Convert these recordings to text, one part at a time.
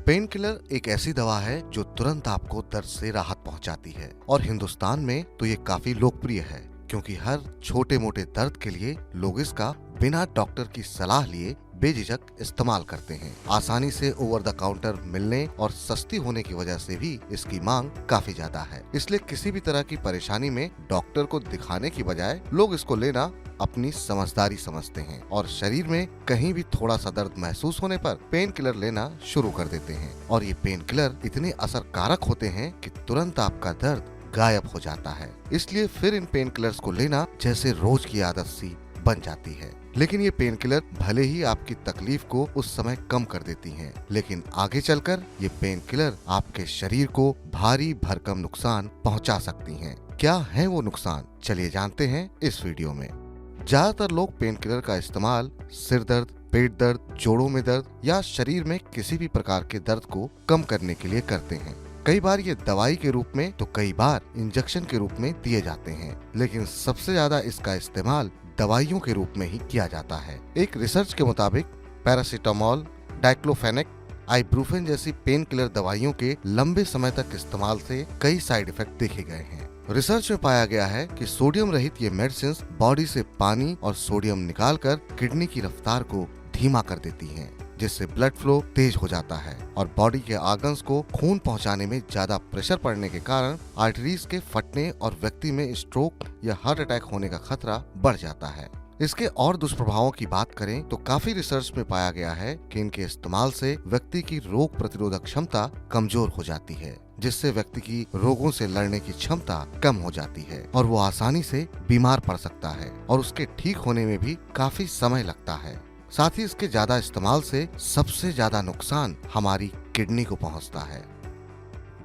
Pain killer एक ऐसी दवा है जो तुरंत आपको दर्द से राहत पहुंचाती है और हिंदुस्तान में तो ये काफी लोकप्रिय है क्योंकि हर छोटे मोटे दर्द के लिए लोग इसका बिना डॉक्टर की सलाह लिए बेझिझक इस्तेमाल करते हैं। आसानी से ओवर द काउंटर मिलने और सस्ती होने की वजह से भी इसकी मांग काफी ज्यादा है। इसलिए किसी भी तरह की परेशानी में डॉक्टर को दिखाने की बजाय लोग इसको लेना अपनी समझदारी समझते हैं और शरीर में कहीं भी थोड़ा सा दर्द महसूस होने पर पेन किलर लेना शुरू कर देते हैं। और ये पेन किलर इतने असरकारक होते हैं कि तुरंत आपका दर्द गायब हो जाता है। इसलिए फिर इन पेन किलर्स को लेना जैसे रोज की आदत सी बन जाती है। लेकिन ये पेन किलर भले ही आपकी तकलीफ को उस समय कम कर देती हैं, लेकिन आगे चलकर ये पेन किलर आपके शरीर को भारी भरकम नुकसान पहुंचा सकती हैं। क्या है वो नुकसान, चलिए जानते हैं इस वीडियो में। ज्यादातर लोग पेन किलर का इस्तेमाल सिर दर्द, पेट दर्द, जोड़ों में दर्द या शरीर में किसी भी प्रकार के दर्द को कम करने के लिए करते हैं। कई बार ये दवाई के रूप में तो कई बार इंजेक्शन के रूप में दिए जाते हैं, लेकिन सबसे ज्यादा इसका इस्तेमाल दवाइयों के रूप में ही किया जाता है। एक रिसर्च के मुताबिक पैरासीटामोल, डाइक्लोफेनेक, आइब्रूफेन जैसी पेन किलर दवाइयों के लंबे समय तक इस्तेमाल से कई साइड इफेक्ट देखे गए हैं। रिसर्च में पाया गया है कि सोडियम रहित ये मेडिसिन बॉडी से पानी और सोडियम निकालकर किडनी की रफ्तार को धीमा कर देती हैं, जिससे ब्लड फ्लो तेज हो जाता है और बॉडी के आर्गन्स को खून पहुंचाने में ज्यादा प्रेशर पड़ने के कारण आर्टरीज के फटने और व्यक्ति में स्ट्रोक या हार्ट अटैक होने का खतरा बढ़ जाता है। इसके और दुष्प्रभावों की बात करें तो काफी रिसर्च में पाया गया है कि इनके इस्तेमाल से व्यक्ति की रोग प्रतिरोधक क्षमता कमजोर हो जाती है, जिससे व्यक्ति की रोगों से लड़ने की क्षमता कम हो जाती है और वो आसानी से बीमार पड़ सकता है और उसके ठीक होने में भी काफी समय लगता है। साथ ही इसके ज्यादा इस्तेमाल से सबसे ज्यादा नुकसान हमारी किडनी को पहुंचता है।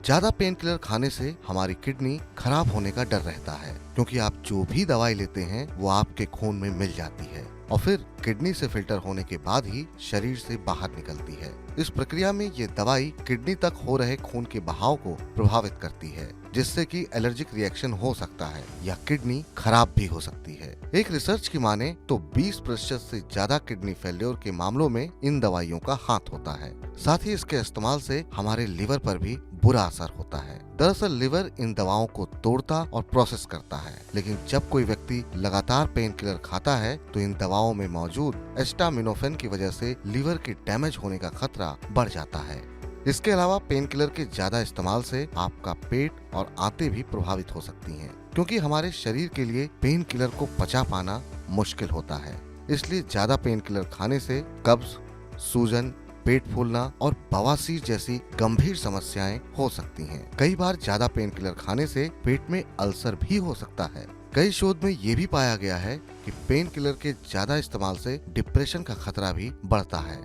ज्यादा पेन किलर खाने से हमारी किडनी खराब होने का डर रहता है, क्योंकि आप जो भी दवाई लेते हैं वो आपके खून में मिल जाती है और फिर किडनी से फिल्टर होने के बाद ही शरीर से बाहर निकलती है। इस प्रक्रिया में ये दवाई किडनी तक हो रहे खून के बहाव को प्रभावित करती है, जिससे कि एलर्जिक रिएक्शन हो सकता है या किडनी खराब भी हो सकती है। एक रिसर्च की माने तो 20% से ज्यादा किडनी फेल्योर के मामलों में इन दवाइयों का हाथ होता है। साथ ही इसके इस्तेमाल से हमारे लिवर पर भी बुरा असर होता है। दरअसल लिवर इन दवाओं को तोड़ता और प्रोसेस करता है, लेकिन जब कोई व्यक्ति लगातार पेन किलर खाता है तो इन दवाओं में मौजूद एस्टामिनोफेन की वजह से लिवर के डैमेज होने का खतरा बढ़ जाता है। इसके अलावा पेन किलर के ज्यादा इस्तेमाल से आपका पेट और आंतें भी प्रभावित हो सकती हैं, क्योंकि हमारे शरीर के लिए पेन किलर को पचा पाना मुश्किल होता है। इसलिए ज्यादा पेन किलर खाने से कब्ज, सूजन, पेट फूलना और बवासीर जैसी गंभीर समस्याएं हो सकती हैं। कई बार ज्यादा पेन किलर खाने से पेट में अल्सर भी हो सकता है। कई शोध में ये भी पाया गया है कि पेन किलर के ज्यादा इस्तेमाल से डिप्रेशन का खतरा भी बढ़ता है।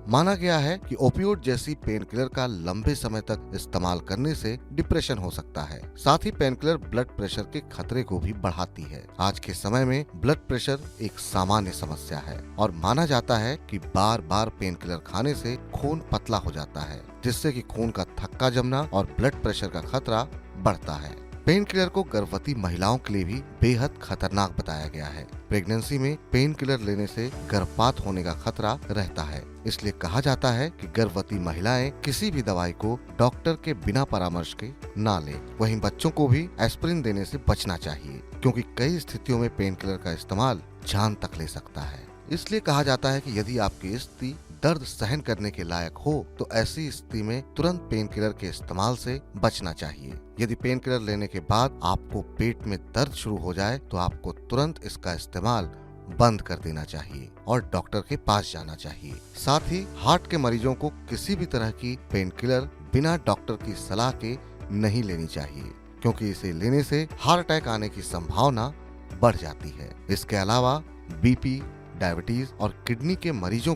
माना गया है कि ओपियोड जैसी पेन किलर का लंबे समय तक इस्तेमाल करने से डिप्रेशन हो सकता है। साथ ही पेन किलर ब्लड प्रेशर के खतरे को भी बढ़ाती है। आज के समय में ब्लड प्रेशर एक सामान्य समस्या है और माना जाता है कि बार बार पेन किलर खाने से खून पतला हो जाता है, जिससे कि खून का थक्का जमना और ब्लड प्रेशर का खतरा बढ़ता है। पेन किलर को गर्भवती महिलाओं के लिए भी बेहद खतरनाक बताया गया है। प्रेगनेंसी में पेन किलर लेने से गर्भपात होने का खतरा रहता है। इसलिए कहा जाता है कि गर्भवती महिलाएं किसी भी दवाई को डॉक्टर के बिना परामर्श के ना लें। वहीं बच्चों को भी एस्पिरिन देने से बचना चाहिए, क्योंकि कई स्थितियों में पेन किलर का इस्तेमाल जान तक ले सकता है। इसलिए कहा जाता है कि यदि आपकी स्थिति दर्द सहन करने के लायक हो तो ऐसी स्थिति में तुरंत पेन किलर के इस्तेमाल से बचना चाहिए। यदि पेन किलर लेने के बाद आपको पेट में दर्द शुरू हो जाए तो आपको तुरंत इसका इस्तेमाल बंद कर देना चाहिए और डॉक्टर के पास जाना चाहिए। साथ ही हार्ट के मरीजों को किसी भी तरह की पेन किलर बिना डॉक्टर की सलाह के नहीं लेनी चाहिए, क्योंकि इसे लेने से हार्ट अटैक आने की संभावना बढ़ जाती है। इसके अलावा बीपी, डायबिटीज और किडनी के मरीजों